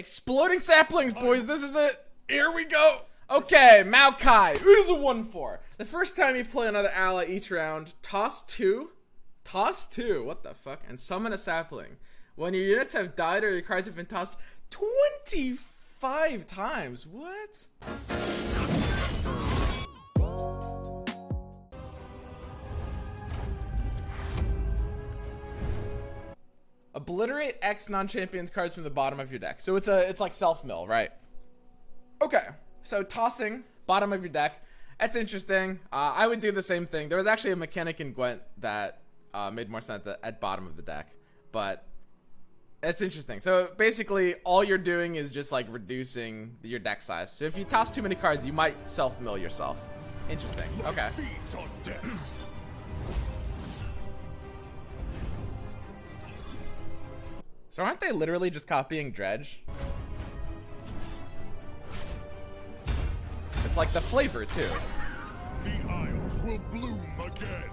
Exploding saplings, boys. This is it. Here we go. Okay, Maokai. Who does a 1-4? The first time you play another ally each round, toss 2. Toss 2. What the fuck? And summon a sapling. When your units have died or your cards have been tossed 25 times. What? Obliterate X non-champions cards from the bottom of your deck. So it's like self-mill, right? Okay, so tossing bottom of your deck. That's interesting. I would do the same thing. There was actually a mechanic in Gwent that made more sense at bottom of the deck, but it's interesting. So basically, all you're doing is just like reducing your deck size. So if you toss too many cards, you might self-mill yourself. Interesting. Okay. So aren't they literally just copying Dredge? It's like the flavor too. The Isles will bloom again.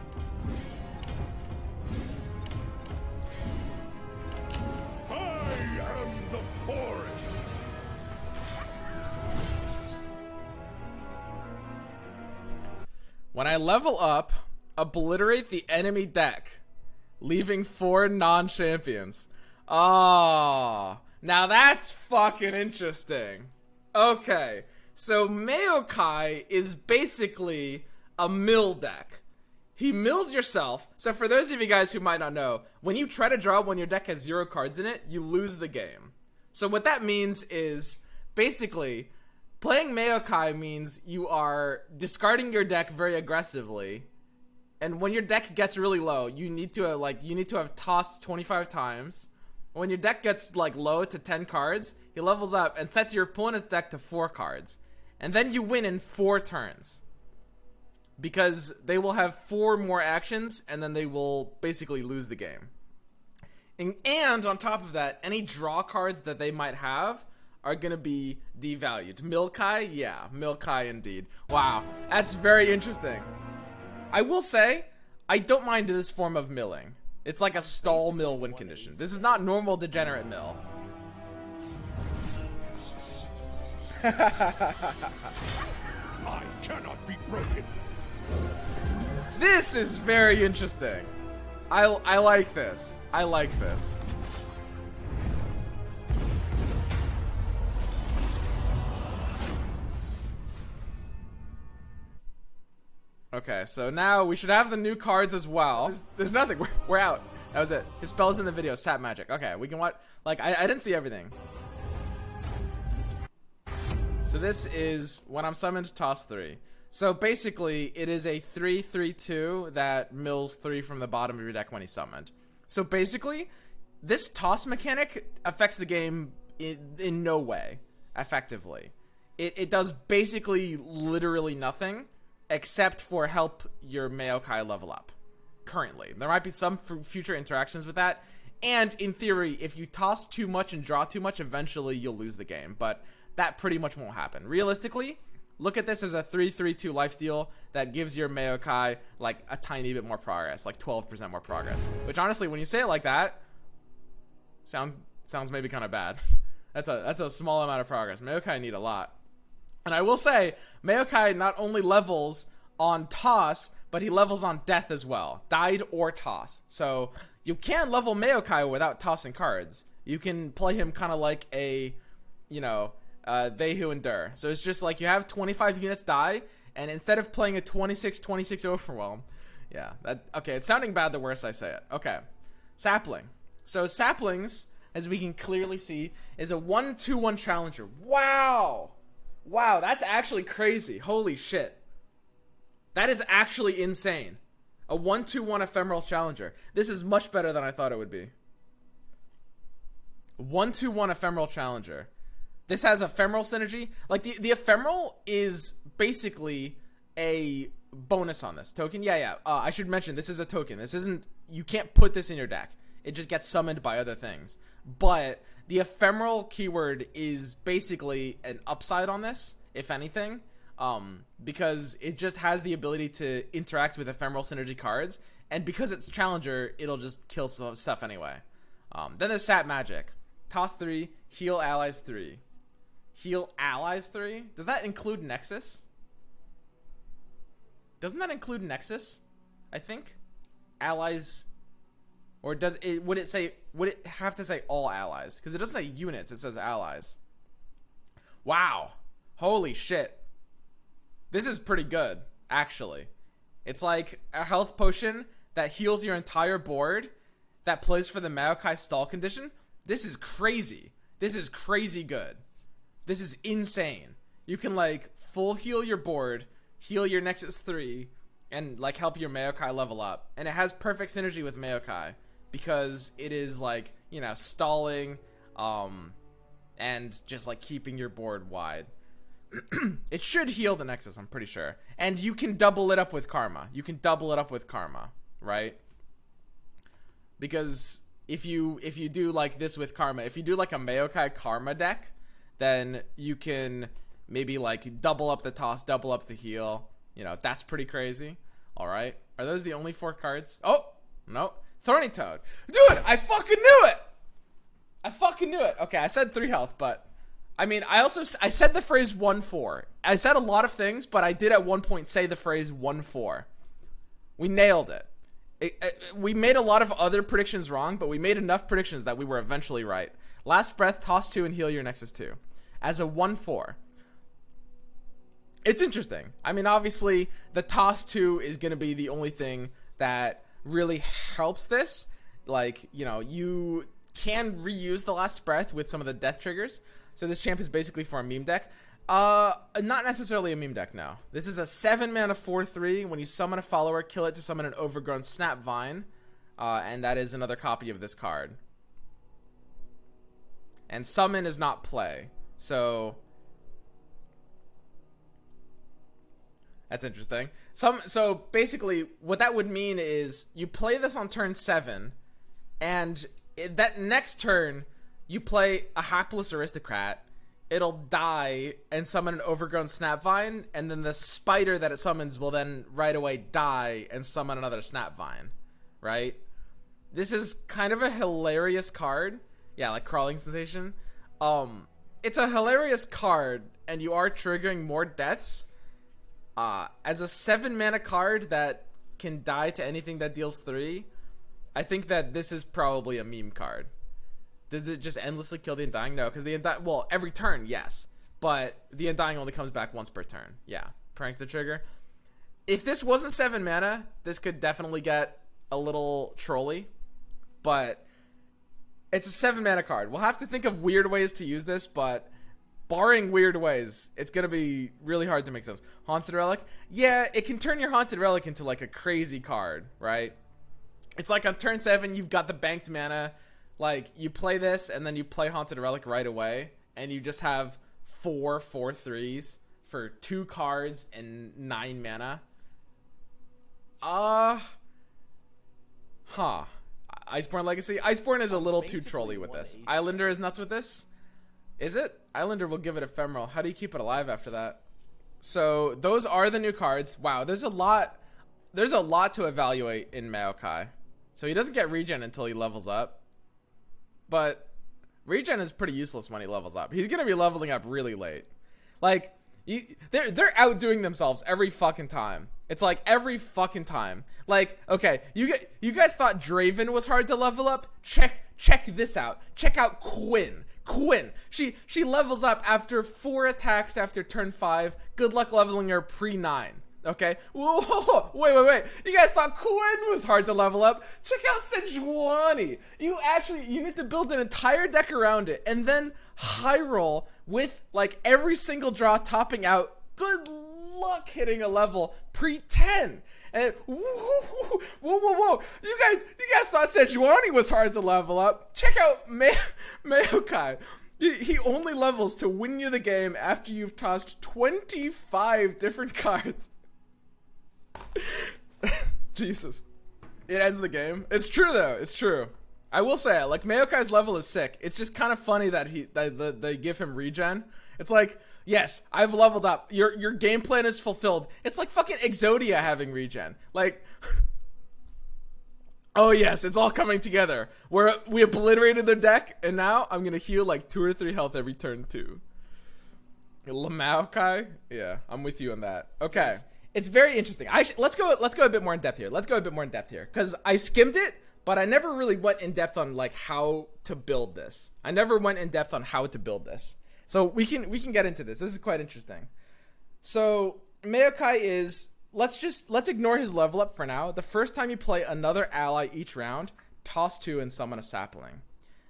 I am the forest. When I level up, obliterate the enemy deck, leaving 4 non-champions. Oh, now that's fucking interesting. Okay, so Maokai is basically a mill deck. He mills yourself. So for those of you guys who might not know, when you try to draw when your deck has 0 cards in it, you lose the game. So what that means is basically playing Maokai means you are discarding your deck very aggressively. And when your deck gets really low, you need to have tossed 25 times. When your deck gets like low to 10 cards, he levels up and sets your opponent's deck to 4 cards. And then you win in 4 turns. Because they will have 4 more actions and then they will basically lose the game. And on top of that, any draw cards that they might have are going to be devalued. Moakai? Yeah, Moakai indeed. Wow, that's very interesting. I will say, I don't mind this form of milling. It's like a stall mill win condition. This is not normal degenerate mill. I cannot be broken. This is very interesting. I like this. I like this. Okay, so now we should have the new cards as well. There's nothing. We're out. That was it. His spell's in the video. Sap magic. Okay, we can watch. Like, I didn't see everything. So this is when I'm summoned, toss 3. So basically, it is a 3/3/2 that mills 3 from the bottom of your deck when he's summoned. So basically, this toss mechanic affects the game in no way, effectively. It does basically literally nothing except for help your Maokai level up. Currently, there might be some future interactions with that. And in theory, if you toss too much and draw too much, eventually you'll lose the game. But that pretty much won't happen. Realistically, look at this as a 3/3/2 lifesteal that gives your Maokai like a tiny bit more progress, like 12% more progress. Which honestly, when you say it like that, sounds maybe kind of bad. That's a small amount of progress. Maokai need a lot. And I will say, Maokai not only levels on toss, but he levels on death as well. Died or toss. So you can level Maokai without tossing cards. You can play him kind of like a, you know, they who endure. So it's just like you have 25 units die, and instead of playing a 26/26 overwhelm, yeah, okay, it's sounding bad the worse I say it. Okay, sapling. So saplings, as we can clearly see, is a 1/2/1 challenger. Wow, wow, that's actually crazy. Holy shit, that is actually insane. A 1/2/1 ephemeral challenger. This is much better than I thought it would be. 1/2/1 ephemeral challenger. This has ephemeral synergy. Like, the ephemeral is basically a bonus on this token. Yeah. I should mention, this is a token. This isn't, you can't put this in your deck. It just gets summoned by other things. But the ephemeral keyword is basically an upside on this, if anything. Because it just has the ability to interact with ephemeral synergy cards. And because it's challenger, it'll just kill stuff anyway. Then there's Sap Magic. toss 3, heal allies 3. Heal allies 3? Does that include Nexus? Doesn't that include Nexus? I think allies, or does it? Would it have to say all allies? Because it doesn't say units. It says allies. Wow, holy shit! This is pretty good, actually. It's like a health potion that heals your entire board, that plays for the Maokai stall condition. This is crazy. This is crazy good. This is insane. You can like full heal your board, heal your Nexus 3, and like help your Maokai level up. And it has perfect synergy with Maokai because it is like, you know, stalling and just like keeping your board wide. It should heal the Nexus, I'm pretty sure. And you can double it up with Karma. You can double it up with Karma, right? Because if you do like this with Karma, if you do like a Maokai Karma deck, then you can maybe like double up the toss, double up the heal. You know, that's pretty crazy. All right. Are those the only 4 cards? Oh, no. Thorny Toad. Dude, I fucking knew it. I fucking knew it. Okay, I said 3 health, but I mean, I said the phrase 1-4. I said a lot of things, but I did at one point say the phrase 1-4. We nailed it. We made a lot of other predictions wrong, but we made enough predictions that we were eventually right. Last breath, toss 2 and heal your Nexus 2. As a 1-4. It's interesting. I mean, obviously, the toss 2 is going to be the only thing that really helps this. Like, you know, you can reuse the last breath with some of the death triggers. So this champ is basically for a meme deck. Not necessarily a meme deck, no. This is a 7-mana 4/3. When you summon a follower, kill it to summon an overgrown SNAPVINE. And that is another copy of this card. And summon is not play. So that's interesting. So basically what that would mean is you play this on turn 7, and that next turn you play a hapless aristocrat. It'll die and summon an overgrown SNAPVINE, and then the spider that it summons will then right away die and summon another SNAPVINE, right? This is kind of a hilarious card. Yeah, like Crawling Sensation. It's a hilarious card, and you are triggering more deaths. As a 7-mana card that can die to anything that deals 3, I think that this is probably a meme card. Does it just endlessly kill the Undying? No, because the Undying, well, every turn, yes. But the Undying only comes back once per turn. Yeah, pranks the trigger. If this wasn't 7 mana, this could definitely get a little trolly. But it's a 7-mana card. We'll have to think of weird ways to use this, but barring weird ways, it's going to be really hard to make sense. Haunted Relic? Yeah, it can turn your Haunted Relic into like a crazy card, right? It's like on turn 7, you've got the banked mana. Like, you play this, and then you play Haunted Relic right away, and you just have 4 4/3s for 2 cards and 9 mana. Iceborne Legacy? Iceborne is a little too trolly with this. Islander is nuts with this? Is it? Islander will give it Ephemeral. How do you keep it alive after that? So, those are the new cards. Wow, there's a lot to evaluate in Maokai. So, he doesn't get regen until he levels up. But regen is pretty useless when he levels up. He's gonna be leveling up really late. Like, they're outdoing themselves every fucking time. It's like every fucking time. Like, okay, you guys thought Draven was hard to level up? Check this out. Check out Quinn. She levels up after 4 attacks after turn 5. Good luck leveling her pre-9. Okay. Whoa, wait. You guys thought Quinn was hard to level up? Check out Sejuani. You need to build an entire deck around it, and then high roll with like every single draw topping out. Good luck hitting a level pre-10. And whoa. You guys thought Sejuani was hard to level up? Check out Maokai. He only levels to win you the game after you've tossed 25 different cards. Jesus. It ends the game. It's true though. It's true. I will say, like, Maokai's level is sick. It's just kind of funny that they give him regen. It's like, yes, I've leveled up. Your game plan is fulfilled. It's like fucking Exodia having regen. Like, Oh yes, it's all coming together. We obliterated their deck, and now I'm gonna heal like 2 or 3 health every turn too. Maokai? Yeah, I'm with you on that. Okay. Yes. It's very interesting. Let's go a bit more in depth here. Because I skimmed it, but I never really went in depth on like how to build this. So we can get into this. This is quite interesting. So Maokai is, let's ignore his level up for now. The first time you play another ally each round, toss 2 and summon a sapling.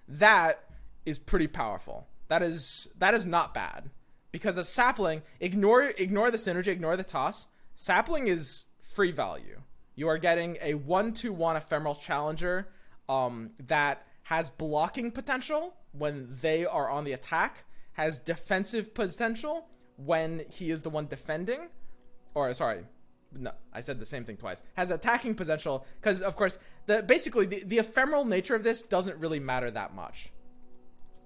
That is pretty powerful. That is not bad. Because a sapling, ignore the synergy, ignore the toss. Sapling is free value. You are getting a 1/1 ephemeral challenger that has blocking potential when they are on the attack, has defensive potential when he is the one defending. Or sorry, no, I said the same thing twice. Has attacking potential because of course the ephemeral nature of this doesn't really matter that much.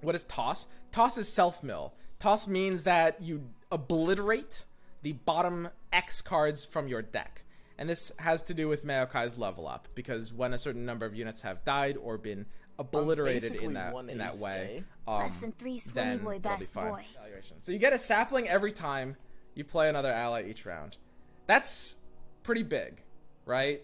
What is toss? Toss is self-mill. Toss means that you obliterate the bottom X cards from your deck. And this has to do with Maokai's level up, because when a certain number of units have died or been obliterated in that way, then they'll be fine. So you get a sapling every time you play another ally each round. That's pretty big, right?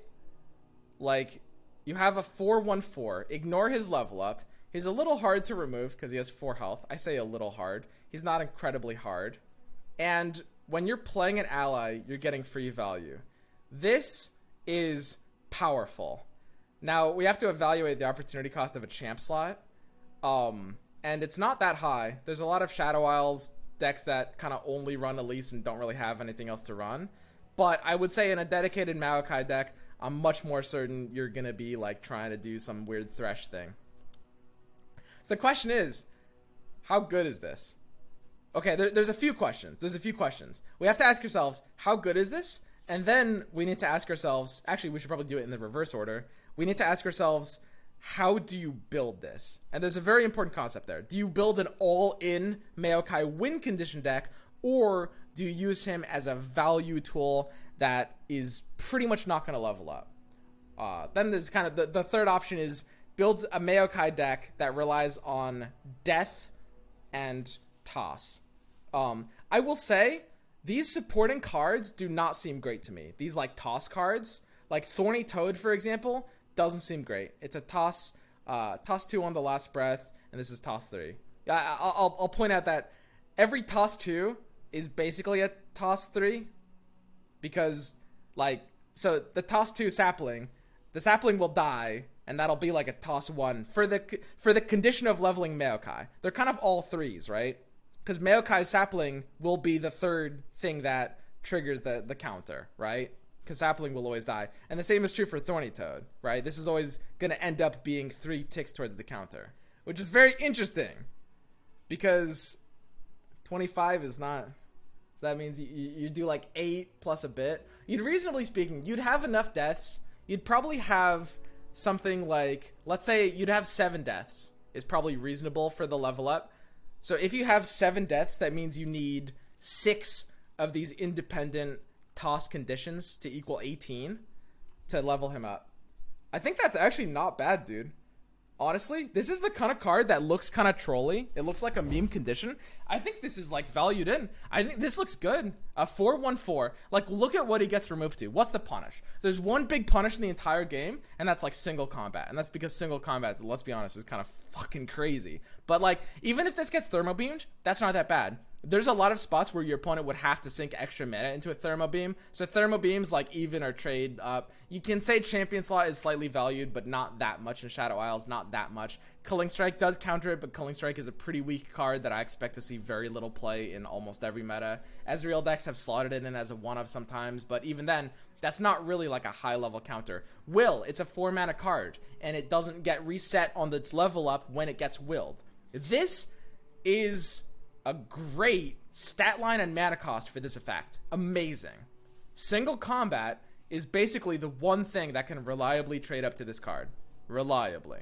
Like, you have a 4/1/4. Ignore his level up. He's a little hard to remove because he has 4 health. I say a little hard. He's not incredibly hard. And when you're playing an ally, you're getting free value. This is powerful. Now, we have to evaluate the opportunity cost of a champ slot. And it's not that high. There's a lot of Shadow Isles decks that kind of only run Elise and don't really have anything else to run. But I would say in a dedicated Maokai deck, I'm much more certain you're going to be like trying to do some weird Thresh thing. So the question is, how good is this? Okay, there's a few questions. We have to ask ourselves, how good is this? And then we need to ask ourselves, actually, we should probably do it in the reverse order. We need to ask ourselves, how do you build this? And there's a very important concept there. Do you build an all-in Maokai win condition deck, or do you use him as a value tool that is pretty much not going to level up? Then there's kind of the third option is builds a Maokai deck that relies on death and toss. I will say these supporting cards do not seem great to me. These like toss cards, like Thorny Toad, for example, doesn't seem great. It's a toss 2 on the last breath, and this is toss 3. I'll point out that every toss 2 is basically a toss 3, because like, so the toss 2 sapling, the sapling will die, and that'll be like a toss 1 for the condition of leveling Maokai. They're kind of all 3s, right? Because Maokai's sapling will be the third thing that triggers the counter, right? Because sapling will always die. And the same is true for Thorny Toad, right? This is always going to end up being 3 ticks towards the counter, which is very interesting, because 25 is not... So that means you do like 8 plus a bit. You'd, reasonably speaking, you'd have enough deaths. You'd probably have something like, let's say you'd have 7 deaths is probably reasonable for the level up. So if you have 7 deaths, that means you need 6 of these independent toss conditions to equal 18 to level him up. I think that's actually not bad, dude. Honestly, this is the kind of card that looks kind of trolly. It looks like a meme condition. I think this is like valued in. I think this looks good. A 4/1/4. Like, look at what he gets removed to. What's the punish? There's one big punish in the entire game, and that's like single combat. And that's because single combat, let's be honest, is kind of fucking crazy. But like, even if this gets thermo beamed, that's not that bad. There's a lot of spots where your opponent would have to sink extra mana into a thermo beam. So thermo beams like even or trade up. You can say champion slot is slightly valued, but not that much in Shadow Isles, not that much. Killing Strike does counter it, but Killing Strike is a pretty weak card that I expect to see very little play in almost every meta. Ezreal decks have slotted it in as a one-of sometimes, but even then, that's not really like a high-level counter. Will, it's a 4-mana card, and it doesn't get reset on its level up when it gets willed. This is a great stat line and mana cost for this effect. Amazing. Single combat is basically the one thing that can reliably trade up to this card. Reliably.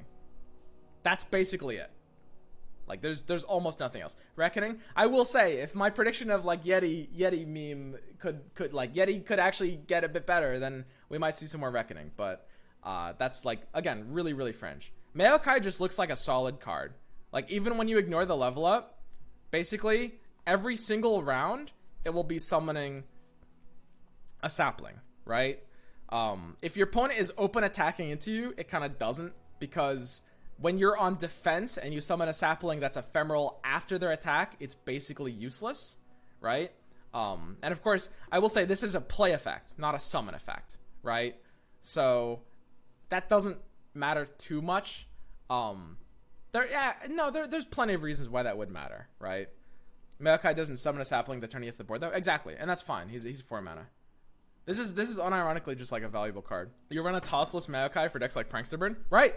That's basically it. Like, there's almost nothing else. Reckoning, I will say, if my prediction of like Yeti meme could like Yeti could actually get a bit better, then we might see some more Reckoning. But That's like, again, really, really fringe. Maokai just looks like a solid card. Like, even when you ignore the level up, basically every single round it will be summoning a sapling, right? If your opponent is open attacking into you, it kind of doesn't, because when you're on defense and you summon a sapling that's ephemeral after their attack, it's basically useless, right? And of course, I will say this is a play effect, not a summon effect, right? So that doesn't matter too much. There's plenty of reasons why that would matter, right? Maokai doesn't summon a sapling the turn he hits the board, though. Exactly, and that's fine. He's 4 mana. This is unironically just like a valuable card. You run a tossless Maokai for decks like Prankster Burn, right?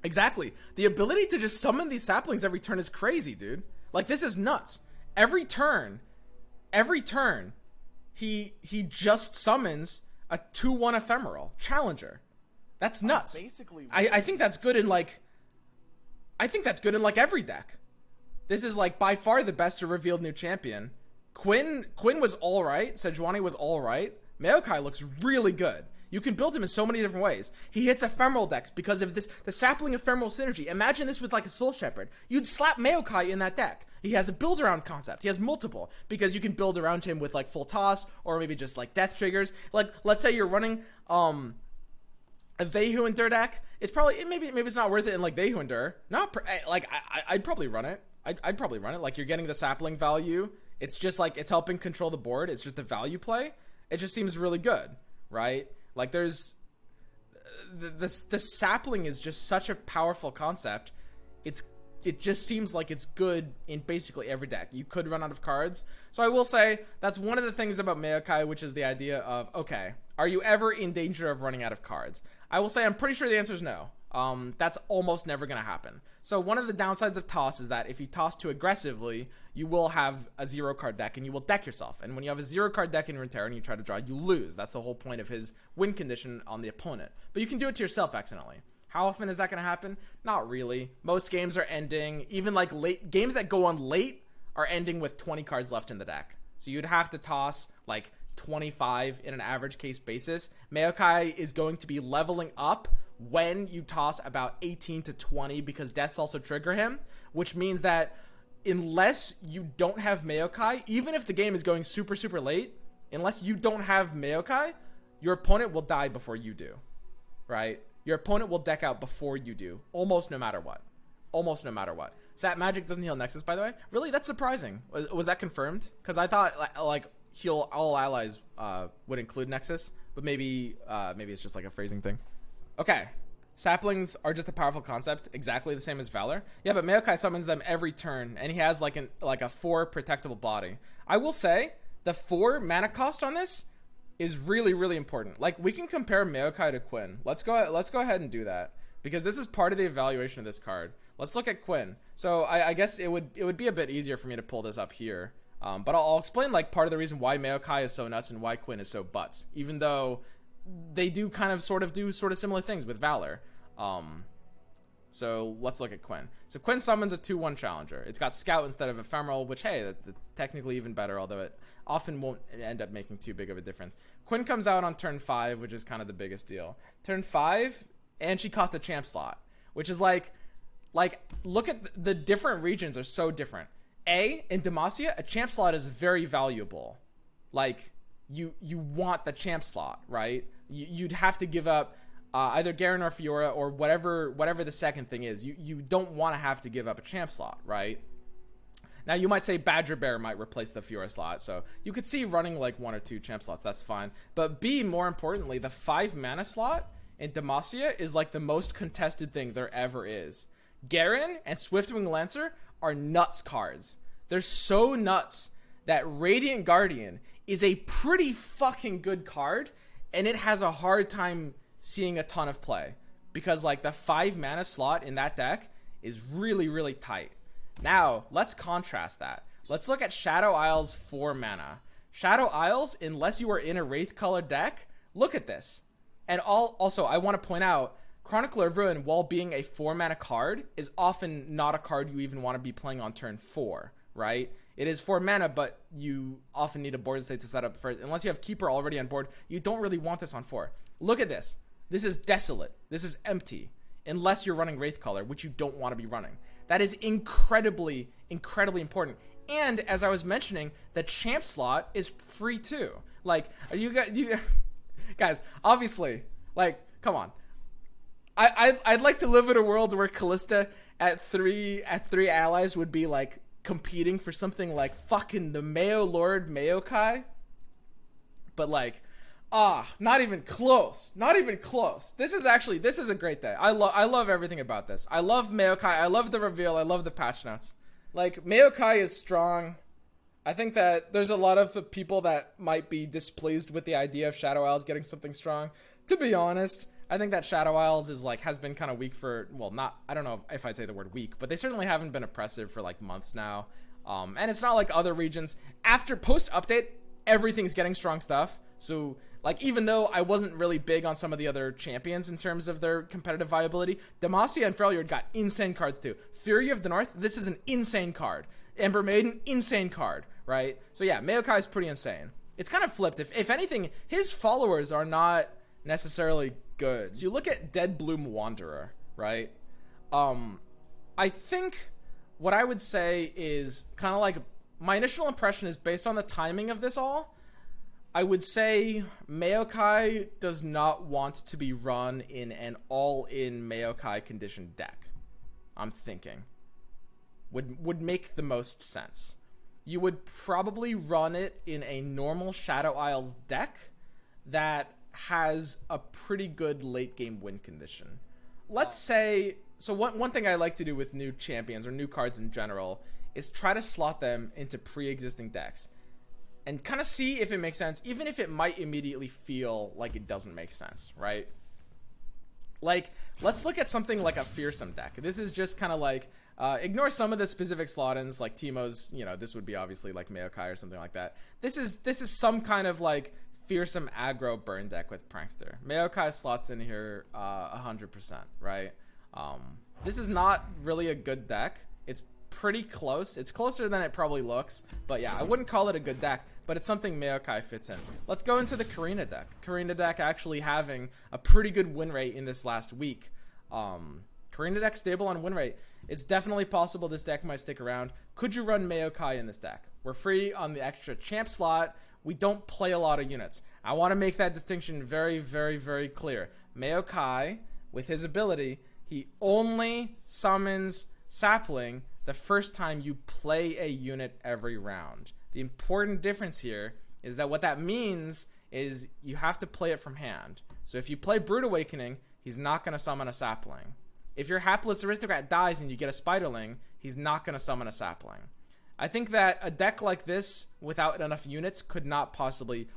Exactly. The ability to just summon these saplings every turn is crazy, dude. Like, this is nuts. Every turn, he just summons a 2/1 ephemeral challenger. That's nuts. I think that's good in like every deck. This is like by far the best to revealed new champion. Quinn was all right. Sejuani was all right. Maokai looks really good. You can build him in so many different ways. He hits ephemeral decks because of the sapling ephemeral synergy. Imagine this with like a Soul Shepherd. You'd slap Maokai in that deck. He has a build around concept. He has multiple because you can build around him with like full toss or maybe just like death triggers. Like, let's say you're running a Vehu Endure deck. It's probably maybe it's not worth it in like Vehu Endure. I'd probably run it. I'd probably run it. Like, you're getting the sapling value. It's just like it's helping control the board. It's just a value play. It just seems really good, right? Like, there's the sapling is just such a powerful concept. It just seems like it's good in basically every deck. You could run out of cards. So I will say that's one of the things about Maokai, which is the idea of, okay, are you ever in danger of running out of cards? I will say I'm pretty sure the answer is no. That's almost never going to happen. So one of the downsides of toss is that if you toss too aggressively, you will have a 0-card deck and you will deck yourself. And when you have a 0-card deck in Runeterra and you try to draw, you lose. That's the whole point of his win condition on the opponent. But you can do it to yourself accidentally. How often is that going to happen? Not really. Most games are ending, even like late games that go on late are ending with 20 cards left in the deck. So you'd have to toss like 25 in an average case basis. Maokai is going to be leveling up when you toss about 18 to 20 because deaths also trigger him, which means that unless you don't have Maokai, even if the game is going super, super late, unless you don't have Maokai, your opponent will die before you do, right? Your opponent will deck out before you do, almost no matter what. Almost no matter what. Sat Magic doesn't heal Nexus, by the way. Really? That's surprising. Was that confirmed? Because I thought like heal all allies would include Nexus, but maybe it's just like a phrasing thing. Okay. Saplings are just a powerful concept, exactly the same as Valor. Yeah, but Maokai summons them every turn, and he has like a 4 protectable body. I will say the 4 mana cost on this is really, really important. Like, we can compare Maokai to Quinn. Let's go ahead and do that because this is part of the evaluation of this card. Let's look at Quinn. So I guess it would be a bit easier for me to pull this up here. But I'll explain like part of the reason why Maokai is so nuts and why Quinn is so butts, even though they do kind of sort of similar things with Valor. So let's look at Quinn. So Quinn summons a 2/1 challenger. It's got Scout instead of Ephemeral, which, hey, that's technically even better, although it often won't end up making too big of a difference. Quinn comes out on turn 5, which is kind of the biggest deal. Turn 5, and she costs a champ slot, which is like look at the different regions are so different. In Demacia, a champ slot is very valuable. Like, you want the champ slot, right? You'd have to give up either Garen or Fiora or whatever the second thing is. You don't want to have to give up a champ slot, right? Now, you might say Badger Bear might replace the Fiora slot, so you could see running like 1 or 2 champ slots. That's fine. But more importantly, the 5 mana slot in Demacia is like the most contested thing there ever is. Garen and Swiftwing Lancer are nuts cards. They're so nuts that Radiant Guardian is a pretty fucking good card, and it has a hard time seeing a ton of play because like the 5 mana slot in that deck is really, really tight. Now, let's contrast that. Let's look at Shadow Isles 4 mana. Shadow Isles, unless you are in a Wraith color deck, look at this. And also, I want to point out, Chronicler of Ruin, while being a 4 mana card, is often not a card you even want to be playing on turn 4, right? It is 4 mana, but you often need a board state to set up first. Unless you have Keeper already on board, you don't really want this on 4. Look at this. This is desolate. This is empty. Unless you're running Wraithcaller, which you don't want to be running. That is incredibly, incredibly important. And as I was mentioning, the champ slot is free too. Like, are you guys, obviously, like, come on. I'd like to live in a world where Callista at three allies would be like competing for something like fucking the Mayo Lord Maokai. But like, not even close. Not even close. This is a great day. I love everything about this. I love Maokai. I love the reveal. I love the patch notes. Like, Maokai is strong. I think that there's a lot of people that might be displeased with the idea of Shadow Isles getting something strong. To be honest, I think that Shadow Isles is like, has been kind of weak for, well, I don't know if I'd say the word weak, but they certainly haven't been oppressive for like months now. And it's not like other regions. After post-update, everything's getting strong stuff. So, like, even though I wasn't really big on some of the other champions in terms of their competitive viability, Demacia and Freljord got insane cards too. Fury of the North, this is an insane card. Ember Maiden, insane card, right? So yeah, Maokai is pretty insane. It's kind of flipped. If anything, his followers are not necessarily good. So you look at Dead Bloom Wanderer, right? I think what I would say is kind of like, my initial impression is based on the timing of this all. I would say Maokai does not want to be run in an all-in Maokai conditioned deck. I'm thinking. Would make the most sense. You would probably run it in a normal Shadow Isles deck that has a pretty good late game win condition. Let's say, so one thing I like to do with new champions or new cards in general is try to slot them into pre-existing decks and kind of see if it makes sense, even if it might immediately feel like it doesn't make sense, right? Like, let's look at something like a Fearsome deck. This is just kind of like, ignore some of the specific slot-ins, like Teemo's, you know, this would be obviously like Maokai or something like that. This is some kind of like Fearsome aggro burn deck with Prankster. Maokai slots in here 100%, right? This is not really a good deck. It's pretty close. It's closer than it probably looks, but yeah, I wouldn't call it a good deck, but it's something Maokai fits in. Let's go into the Karina deck. Karina deck actually having a pretty good win rate in this last week. Karina deck stable on win rate. It's definitely possible this deck might stick around. Could you run Maokai in this deck? We're free on the extra champ slot. We don't play a lot of units. I want to make that distinction very, very, very clear. Maokai, with his ability, he only summons Sapling the first time you play a unit every round. The important difference here is that what that means is you have to play it from hand. So if you play Brood Awakening, he's not going to summon a Sapling. If your Hapless Aristocrat dies and you get a Spiderling, he's not going to summon a Sapling. I think that a deck like this, without enough units, could not possibly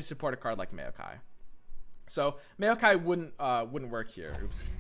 support a card like Maokai. So Maokai wouldn't work here. Oops.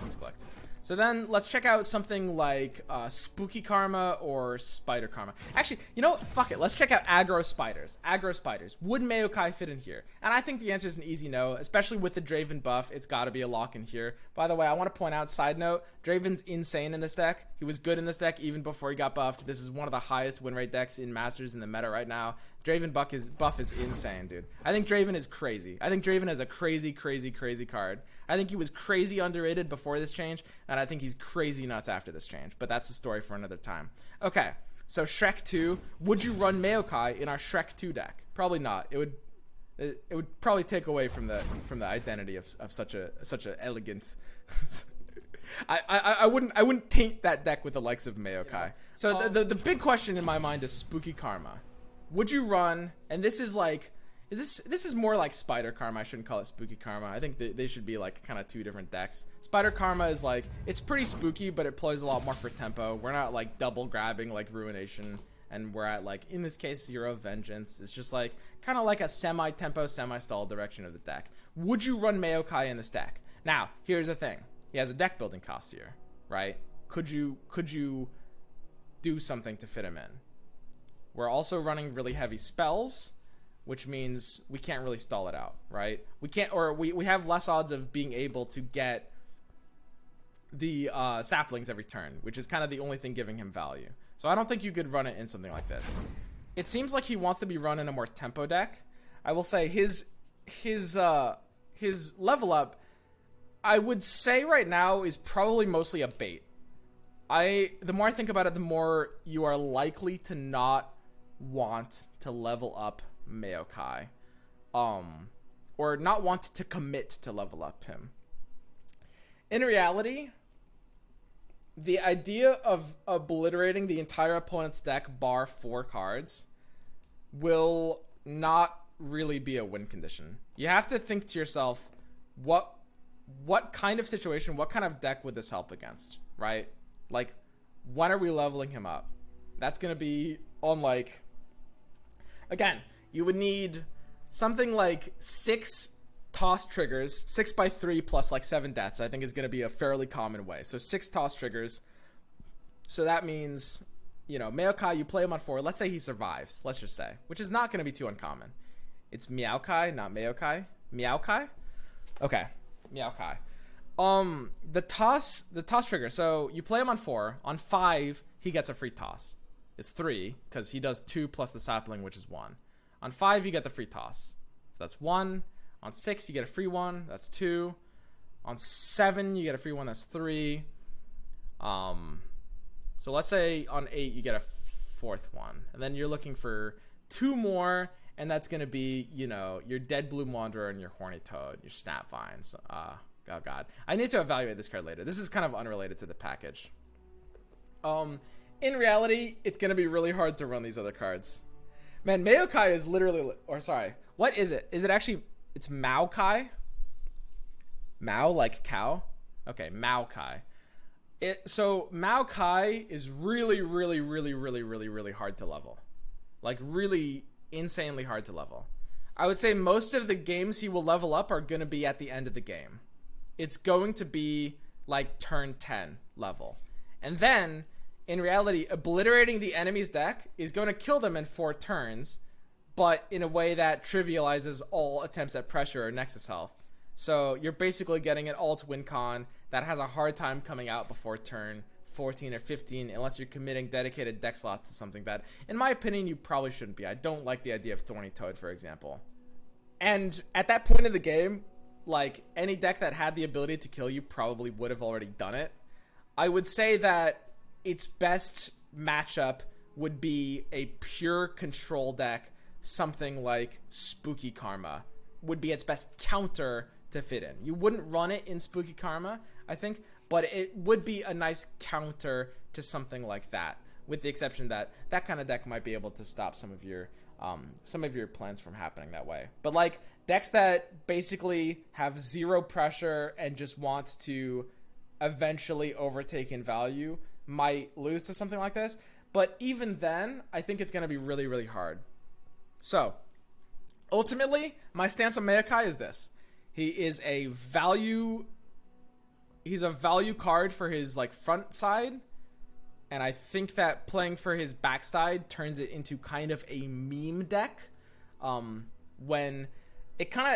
Let's collect. So then let's check out something like Spooky Karma or Spider Karma. Actually, you know what? Fuck it. Let's check out Aggro Spiders. Aggro Spiders. Would Maokai fit in here? And I think the answer is an easy no, especially with the Draven buff. It's got to be a lock in here. By the way, I want to point out, side note, Draven's insane in this deck. He was good in this deck even before he got buffed. This is one of the highest win rate decks in Masters in the meta right now. Draven buff is insane, dude. I think Draven is crazy. I think Draven is a crazy, crazy, crazy card. I think he was crazy underrated before this change, and I think he's crazy nuts after this change. But that's a story for another time. Okay, so Shrek 2. Would you run Maokai in our Shrek 2 deck? Probably not. It would probably take away from the identity of such a elegant. I wouldn't taint that deck with the likes of Maokai. So the big question in my mind is Spooky Karma. Would you run, and this is like, this is more like Spider Karma. I shouldn't call it Spooky Karma. I think they should be like kind of two different decks. Spider Karma is like, it's pretty spooky, but it plays a lot more for tempo. We're not like double grabbing like Ruination, and we're at like, in this case, Zero Vengeance. It's just like, kind of like a semi-tempo, semi-stall direction of the deck. Would you run Maokai in this deck? Now, here's the thing. He has a deck building cost here, right? Could you do something to fit him in? We're also running really heavy spells, which means we can't really stall it out, right? We can't, or we have less odds of being able to get the saplings every turn, which is kind of the only thing giving him value. So I don't think you could run it in something like this. It seems like he wants to be run in a more tempo deck. I will say his his level up, I would say right now, is probably mostly a bait. The more I think about it, the more you are likely to not want to level up Maokai. Or not want to commit to level up him. In reality, the idea of obliterating the entire opponent's deck bar 4 cards will not really be a win condition. You have to think to yourself, what kind of situation, what kind of deck would this help against, right? Like, when are we leveling him up? That's going to be on, like... Again, you would need something like 6 toss triggers, 6x3 plus like 7 deaths, I think is going to be a fairly common way. So 6 toss triggers. So that means, you know, Maokai, you play him on 4. Let's say he survives, let's just say, which is not going to be too uncommon. It's Maokai, not Maokai. Maokai? Okay, Maokai. The toss trigger. So you play him on 4. On 5, he gets a free toss. It's 3 because he does 2 plus the sapling, which is 1. On 5, you get the free toss. So that's 1. On 6, you get a free 1. That's 2. On 7, you get a free 1. That's 3. So let's say on 8, you get a 4th one. And then you're looking for 2 more. And that's going to be, you know, your Dead Bloom Wanderer and your Horny Toad, your SNAPVINE. Oh, God. I need to evaluate this card later. This is kind of unrelated to the package. In reality, it's going to be really hard to run these other cards. Man, Maokai is literally... Or sorry. What is it? Is it actually... It's Maokai? Mao, like cow? Okay, Maokai. So, Maokai is really hard to level. Like, really insanely hard to level. I would say most of the games he will level up are going to be at the end of the game. It's going to be, like, turn 10 level. And then... In reality, obliterating the enemy's deck is going to kill them in 4 turns, but in a way that trivializes all attempts at pressure or Nexus health. So you're basically getting an alt win con that has a hard time coming out before turn 14 or 15 unless you're committing dedicated deck slots to something that, in my opinion, you probably shouldn't be. I don't like the idea of Thorny Toad, for example. And at that point in the game, like, any deck that had the ability to kill you probably would have already done it. I would say that its best matchup would be a pure control deck, something like Spooky Karma would be its best counter to fit in. You wouldn't run it in Spooky Karma, I think, but it would be a nice counter to something like that, with the exception that that kind of deck might be able to stop some of your plans from happening that way. But like decks that basically have 0 pressure and just want to eventually overtake in value might lose to something like this, but even then I think it's going to be really hard. So ultimately my stance on Maokai is this: he's a value card for his like front side, and I think that playing for his backside turns it into kind of a meme deck, when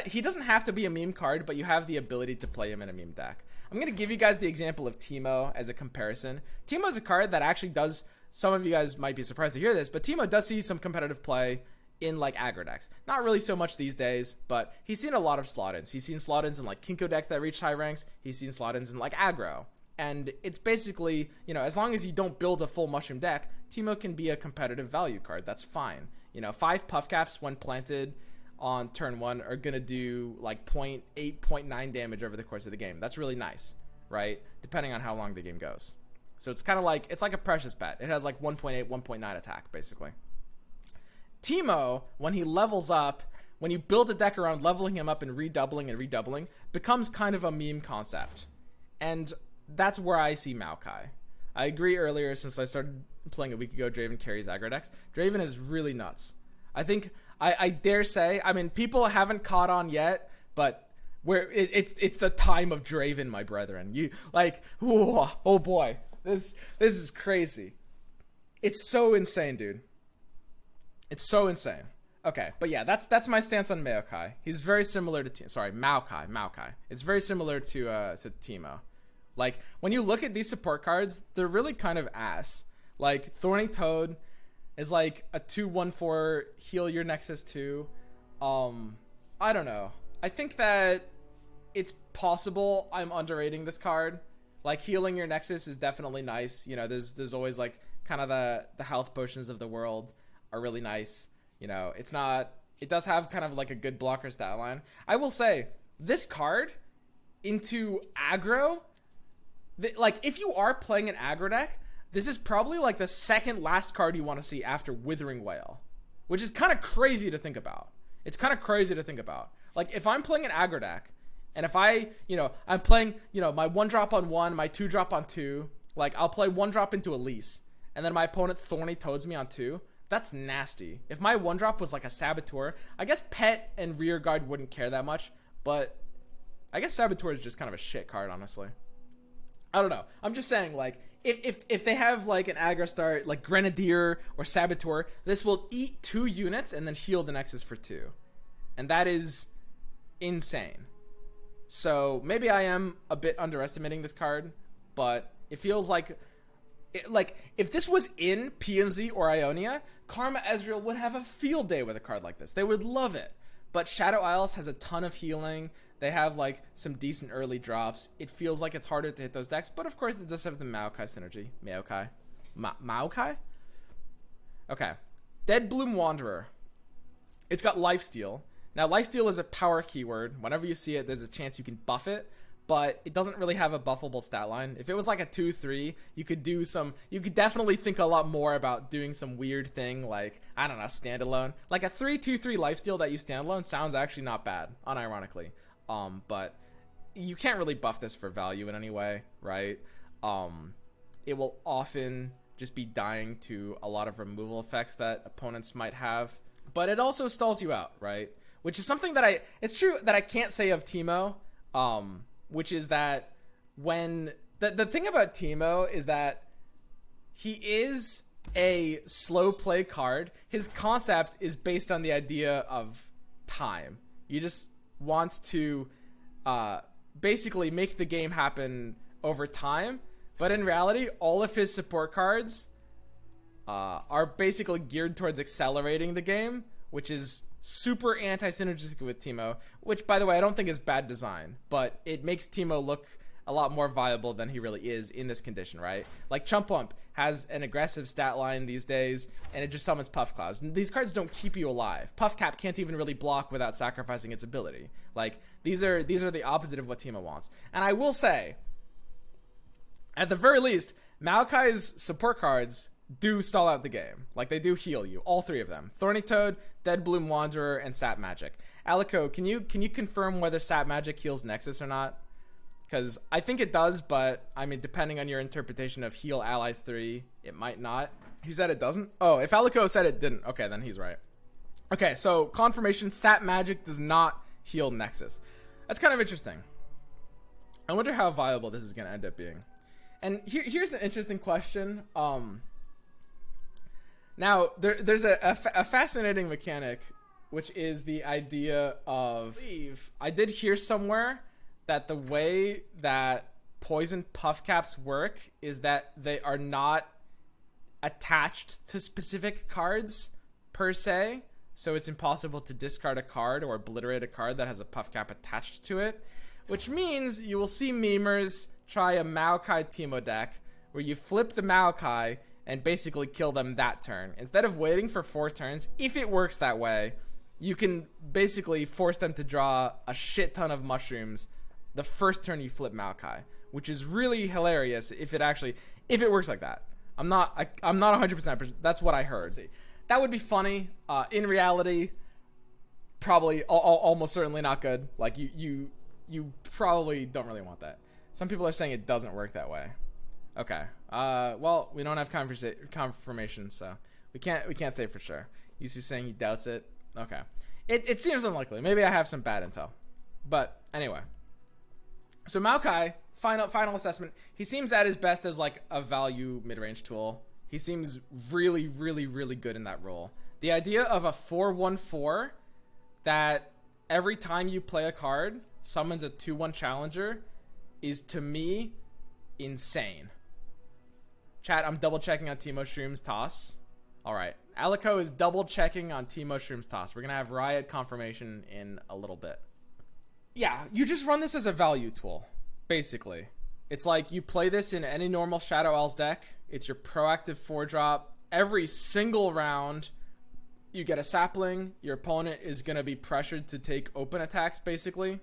he doesn't have to be a meme card, but you have the ability to play him in a meme deck. I'm going to give you guys the example of Teemo as a comparison. Teemo is a card that actually does, some of you guys might be surprised to hear this, but Teemo does see some competitive play in like aggro decks. Not really so much these days, but he's seen a lot of slot-ins. He's seen slot-ins in like Kinko decks that reach high ranks. He's seen slot-ins in like aggro. And it's basically, you know, as long as you don't build a full mushroom deck, Teemo can be a competitive value card. That's fine. You know, 5 puff caps when planted on turn 1 are gonna do like 0.8, 0.9 damage over the course of the game. That's really nice, right? Depending on how long the game goes. So it's kind of like, it's like a precious pet. It has like 1.8, 1.9 attack, basically. Teemo, when he levels up, when you build a deck around leveling him up and redoubling, becomes kind of a meme concept. And that's where I see Maokai. I agree earlier, since I started playing a week ago, Draven carries aggro decks. Draven is really nuts. I think, I dare say, I mean, people haven't caught on yet, but it's the time of Draven, my brethren. You like, whoa, oh boy, this is crazy. It's so insane, dude. It's so insane. Okay, but yeah, that's my stance on Maokai. He's very similar to Maokai. It's very similar to Teemo. Like, when you look at these support cards, they're really kind of ass. Like, Thorny Toad is like a 2/1/4 heal your Nexus 2. I don't know. I think that it's possible I'm underrating this card. Like, healing your Nexus is definitely nice. You know, there's always like kind of the health potions of the world are really nice. You know, it does have kind of like a good blocker stat line. I will say this card into aggro, like if you are playing an aggro deck, this is probably like the second last card you want to see after Withering Wail, which is kind of crazy to think about. It's kind of crazy to think about. Like, if I'm playing an aggro deck, and if I'm playing, my 1-drop on 1, my 2-drop on 2, like, I'll play 1-drop into Elise, and then my opponent Thorny Toads me on 2, that's nasty. If my 1-drop was like a Saboteur, I guess Pet and Rearguard wouldn't care that much, but I guess Saboteur is just kind of a shit card, honestly. I don't know. I'm just saying, like, if they have like an aggro start like Grenadier or Saboteur, this will eat 2 units and then heal the Nexus for 2, and that is insane. So maybe I am a bit underestimating this card, but it feels like if this was in PMZ or Ionia, Karma Ezreal would have a field day with a card like this. They would love it. But Shadow Isles has a ton of healing. They have like some decent early drops. It feels like it's harder to hit those decks, but of course it does have the Maokai synergy. Maokai? Okay. Dead Bloom Wanderer. It's got Lifesteal. Now, Lifesteal is a power keyword. Whenever you see it, there's a chance you can buff it, but it doesn't really have a buffable stat line. If it was like a 2-3, you could definitely think a lot more about doing some weird thing like, I don't know, standalone. Like a 3-2-3 Lifesteal that you standalone sounds actually not bad, unironically. But you can't really buff this for value in any way, right? It will often just be dying to a lot of removal effects that opponents might have, but it also stalls you out, right? Which is something that it's true that I can't say of Teemo, which is that when the thing about Teemo is that he is a slow play card. His concept is based on the idea of time. You just want to basically make the game happen over time, but in reality, all of his support cards are basically geared towards accelerating the game, which is super anti-synergistic with Teemo, which, by the way, I don't think is bad design, but it makes Teemo look a lot more viable than he really is in this condition, right? Like, Chump Wump has an aggressive stat line these days, and it just summons Puff Clouds. These cards don't keep you alive. Puff Cap can't even really block without sacrificing its ability. Like, these are the opposite of what Teemo wants. And I will say, at the very least, Maokai's support cards do stall out the game. Like, they do heal you, all 3 of them: Thorny Toad, Dead Bloom Wanderer, and Sap Magic. Alico, can you confirm whether Sap Magic heals Nexus or not? Because I think it does, but I mean, depending on your interpretation of heal allies 3, it might not. He said it doesn't? Oh, if Alico said it didn't, okay, then he's right. Okay, so confirmation: Sap Magic does not heal Nexus. That's kind of interesting. I wonder how viable this is going to end up being. And here's an interesting question. Now, there's a fascinating mechanic, which is the idea of... I did hear somewhere that the way that poison puff caps work is that they are not attached to specific cards, per se. So it's impossible to discard a card or obliterate a card that has a puff cap attached to it. Which means you will see memers try a Maokai Teemo deck where you flip the Maokai and basically kill them that turn. Instead of waiting for 4 turns, if it works that way, you can basically force them to draw a shit ton of mushrooms the first turn you flip Maokai, which is really hilarious if it works like that. I'm not 100%, that's what I heard. That would be funny. In reality, probably almost certainly not good. Like, you probably don't really want that. Some people are saying it doesn't work that way. Okay. Well, we don't have confirmation, so we can't say for sure. Yusu's saying he doubts it. Okay. It seems unlikely. Maybe I have some bad intel. But anyway. So Maokai, final assessment. He seems at his best as like a value mid-range tool. He seems really, really, really good in that role. The idea of a 4/1/4 that every time you play a card summons a 2/1 challenger is, to me, insane. Chat, I'm double checking on Teemo Shroom's toss. Alright. Alico is double checking on Teemo Shroom's toss. We're gonna have Riot confirmation in a little bit. Yeah, you just run this as a value tool, basically. It's like you play this in any normal Shadow Owls deck. It's your proactive 4-drop. Every single round, you get a sapling. Your opponent is going to be pressured to take open attacks, basically.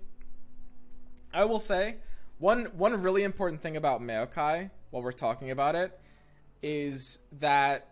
I will say, one really important thing about Maokai, while we're talking about it, is that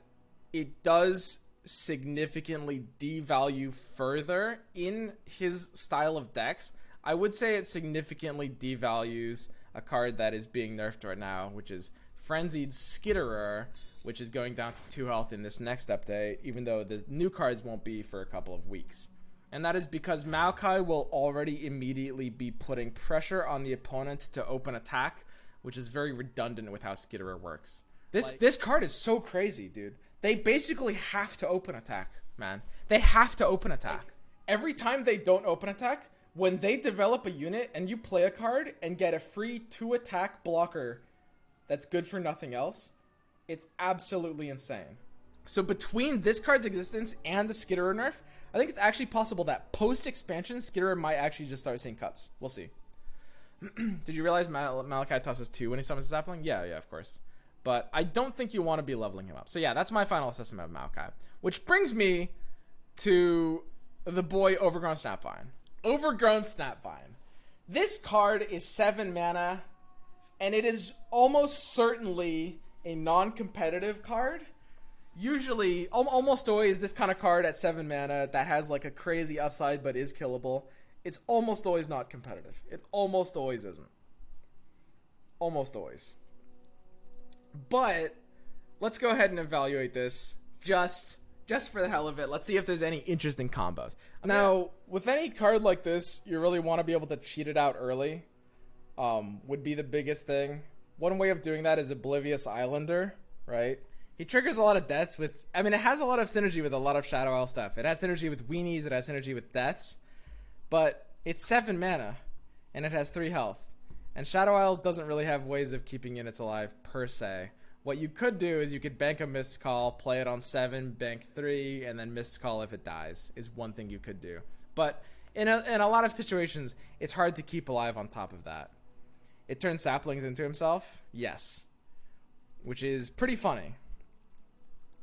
it does significantly devalue further in his style of decks. I would say it significantly devalues a card that is being nerfed right now, which is Frenzied Skitterer, which is going down to 2 health in this next update, even though the new cards won't be for a couple of weeks. And that is because Maokai will already immediately be putting pressure on the opponent to open attack, which is very redundant with how Skitterer works. This card is so crazy, dude. They basically have to open attack, man. They have to open attack. Every time they don't open attack, when they develop a unit and you play a card and get a free 2-attack blocker that's good for nothing else, it's absolutely insane. So between this card's existence and the Skitterer nerf, I think it's actually possible that post-expansion, Skitterer might actually just start seeing cuts. We'll see. Did you realize Maokai tosses 2 when he summons a sapling? Yeah, of course. But I don't think you want to be leveling him up. So yeah, that's my final assessment of Maokai. Which brings me to the boy Overgrown Snapvine. Overgrown Snapvine. This card is 7 mana, and it is almost certainly a non-competitive card. Usually, almost always, this kind of card at 7 mana that has like a crazy upside but is killable, it's almost always not competitive. It almost always isn't. Almost always. But let's go ahead and evaluate this just for the hell of it. Let's see if there's any interesting combos. Now, with any card like this, you really want to be able to cheat it out early. Would be the biggest thing. One way of doing that is Oblivious Islander, right? He triggers a lot of deaths with... I mean, it has a lot of synergy with a lot of Shadow Isle stuff. It has synergy with weenies, it has synergy with deaths. But it's 7 mana, and it has 3 health. And Shadow Isles doesn't really have ways of keeping units alive, per se. What you could do is you could bank a Mist Call, play it on 7, bank 3, and then Mist Call if it dies, is one thing you could do. But in a lot of situations, it's hard to keep alive on top of that. It turns saplings into himself? Yes. Which is pretty funny.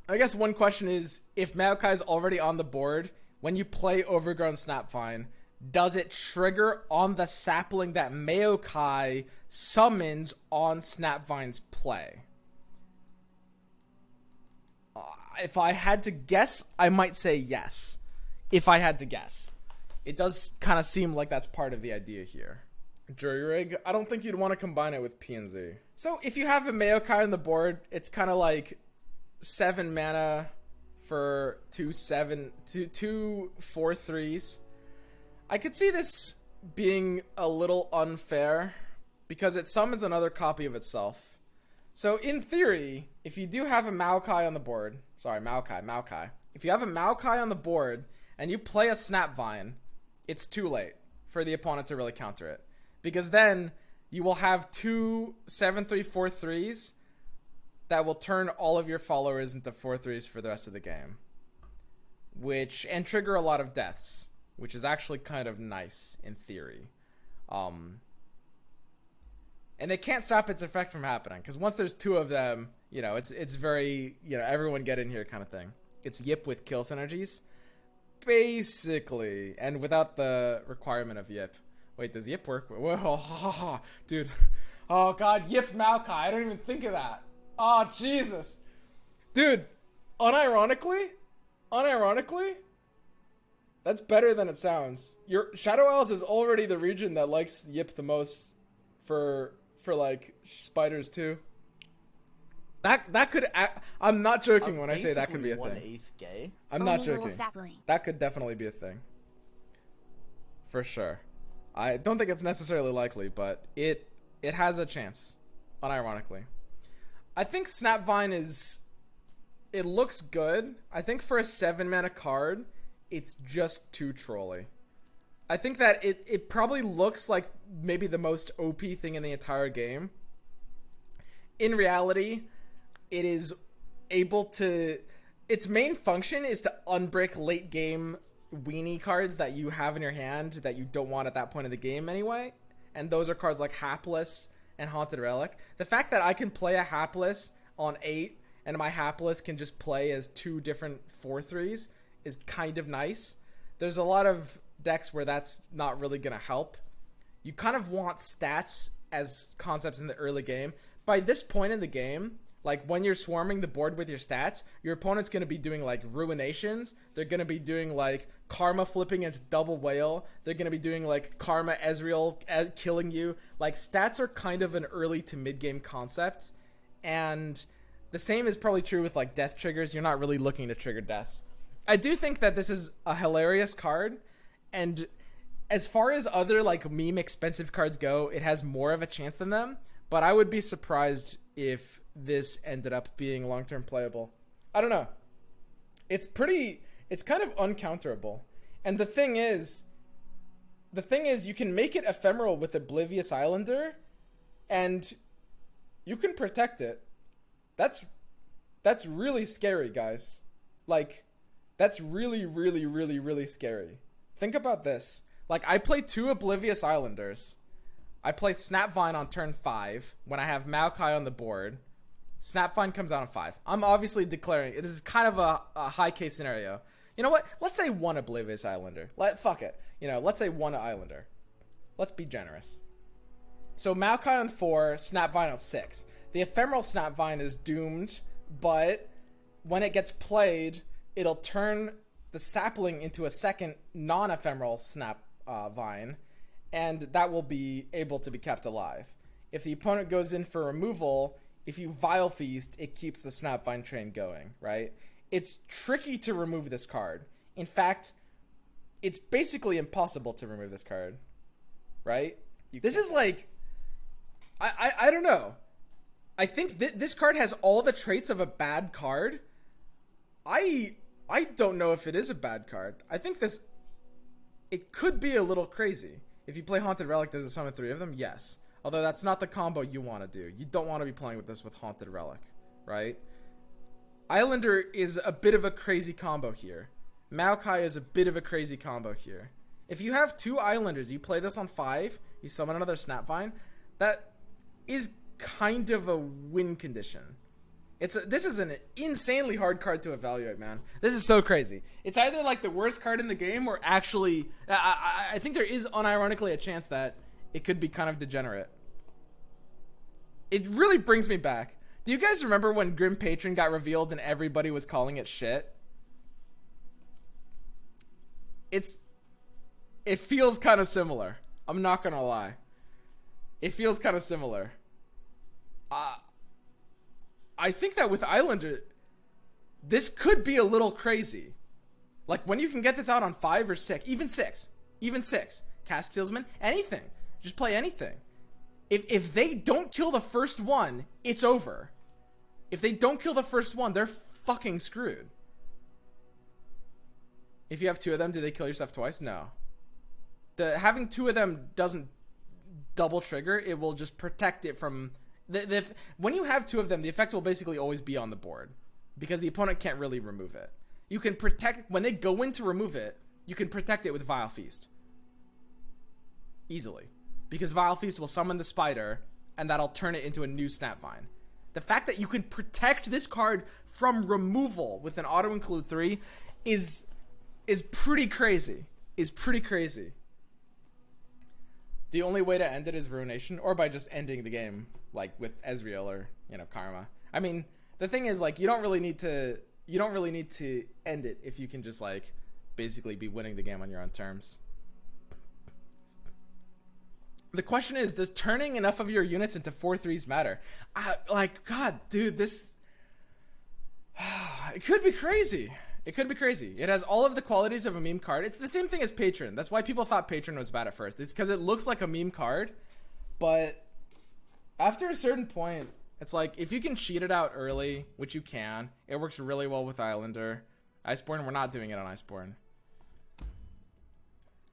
I guess one question is, if Maokai's already on the board, when you play Overgrown Snapvine, does it trigger on the sapling that Maokai summons on Snapvine's play? If I had to guess, I might say yes. If I had to guess. It does kind of seem like that's part of the idea here. Jury Rig, I don't think you'd want to combine it with PNZ. So if you have a Maokai on the board, it's kind of like 7 mana for 2 4/3s. I could see this being a little unfair because it summons another copy of itself. So in theory, if you do have a Maokai on the board, Maokai. If you have a Maokai on the board and you play a Snapvine, it's too late for the opponent to really counter it. Because then you will have 2 7/3 4/3s that will turn all of your followers into 4/3s for the rest of the game. And trigger a lot of deaths, which is actually kind of nice in theory. And they can't stop its effect from happening, because once there's 2 of them, you know, it's very, you know, everyone get in here kind of thing. It's Yip with kill synergies, basically, and without the requirement of Yip. Wait, does Yip work? Whoa, dude. Oh god, Yip Maokai. I don't even think of that. Oh Jesus, dude. Unironically, that's better than it sounds. Your Shadow Isles is already the region that likes Yip the most for like spiders too. That could I'm not joking when I say that could be a thing. 1/8 gay. I'm not joking. That could definitely be a thing. For sure. I don't think it's necessarily likely, but it has a chance. Unironically. I think Snapvine it looks good. I think for a 7 mana card, it's just too trolly. I think that it probably looks like maybe the most OP thing in the entire game. In reality, it is able to... Its main function is to unbrick late game weenie cards that you have in your hand that you don't want at that point of the game anyway. And those are cards like Hapless and Haunted Relic. The fact that I can play a Hapless on 8 and my Hapless can just play as 2 different 4/3s is kind of nice. There's a lot of decks where that's not really going to help. You kind of want stats as concepts in the early game. By this point in the game, like when you're swarming the board with your stats, your opponent's going to be doing like Ruinations. They're going to be doing like Karma flipping into Double Whale. They're going to be doing like Karma Ezreal killing you. Like stats are kind of an early to mid game concept. And the same is probably true with like death triggers. You're not really looking to trigger deaths. I do think that this is a hilarious card. And as far as other like meme expensive cards go, it has more of a chance than them. But I would be surprised if this ended up being long-term playable. I don't know. It's kind of uncounterable. And the thing is you can make it ephemeral with Oblivious Islander and you can protect it. That's really scary, guys. Like, that's really, really, really, really scary. Think about this. Like, I play 2 Oblivious Islanders. I play SNAPVINE on turn 5 when I have Maokai on the board. SNAPVINE comes out on 5. I'm obviously declaring this is kind of a high case scenario. You know what? Let's say 1 Oblivious Islander. Fuck it. Let's say 1 Islander. Let's be generous. So Maokai on 4, SNAPVINE on 6. The ephemeral SNAPVINE is doomed, but when it gets played, it'll turn the sapling into a second non-ephemeral SNAPVINE, and that will be able to be kept alive. If the opponent goes in for removal, if you Vile Feast, it keeps the SNAPVINE train going, right? It's tricky to remove this card. In fact, it's basically impossible to remove this card, right? This is like, I don't know. I think this card has all the traits of a bad card. I don't know if it is a bad card. I think it could be a little crazy. If you play Haunted Relic, does it summon 3 of them? Yes. Although that's not the combo you want to do. You don't want to be playing with this with Haunted Relic, right? Islander is a bit of a crazy combo here. Maokai is a bit of a crazy combo here. If you have 2 Islanders, you play this on 5, you summon another SNAPVINE, that is kind of a win condition. This is an insanely hard card to evaluate, man. This is so crazy. It's either like the worst card in the game or actually, I think there is unironically a chance that it could be kind of degenerate. It really brings me back. Do you guys remember when Grim Patron got revealed and everybody was calling it shit? It feels kind of similar. I'm not gonna lie. It feels kind of similar. I think that with Islander, this could be a little crazy. Like when you can get this out on 5 or 6, even 6, Cast Steelsman, anything. Just play anything. If they don't kill the first one, it's over. If they don't kill the first one, they're fucking screwed. If you have 2 of them, do they kill yourself twice? No. Having 2 of them doesn't double trigger. It will just protect it from... when you have 2 of them, the effect will basically always be on the board because the opponent can't really remove it. You can protect... When they go in to remove it, you can protect it with Vile Feast. Easily. Because Vile Feast will summon the spider and that'll turn it into a new SNAPVINE. The fact that you can protect this card from removal with an auto-include 3 is pretty crazy. The only way to end it is Ruination, or by just ending the game, like with Ezreal or, Karma. I mean, the thing is, like, you don't really need to end it if you can just, like, basically be winning the game on your own terms. The question is, does turning enough of your units into 4/3s matter? God, dude, this... It could be crazy. It has all of the qualities of a meme card. It's the same thing as Patron. That's why people thought Patron was bad at first. It's because it looks like a meme card, but after a certain point, it's like, if you can cheat it out early, which you can, it works really well with Islander. Iceborne, we're not doing it on Iceborne.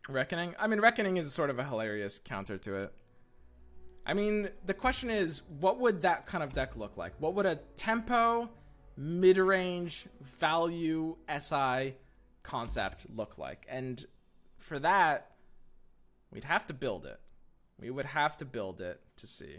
Reckoning? I mean, Reckoning is sort of a hilarious counter to it. I mean, the question is, what would that kind of deck look like? What would a tempo, mid-range, value, SI concept look like? And for that, we'd have to build it. We would have to build it to see.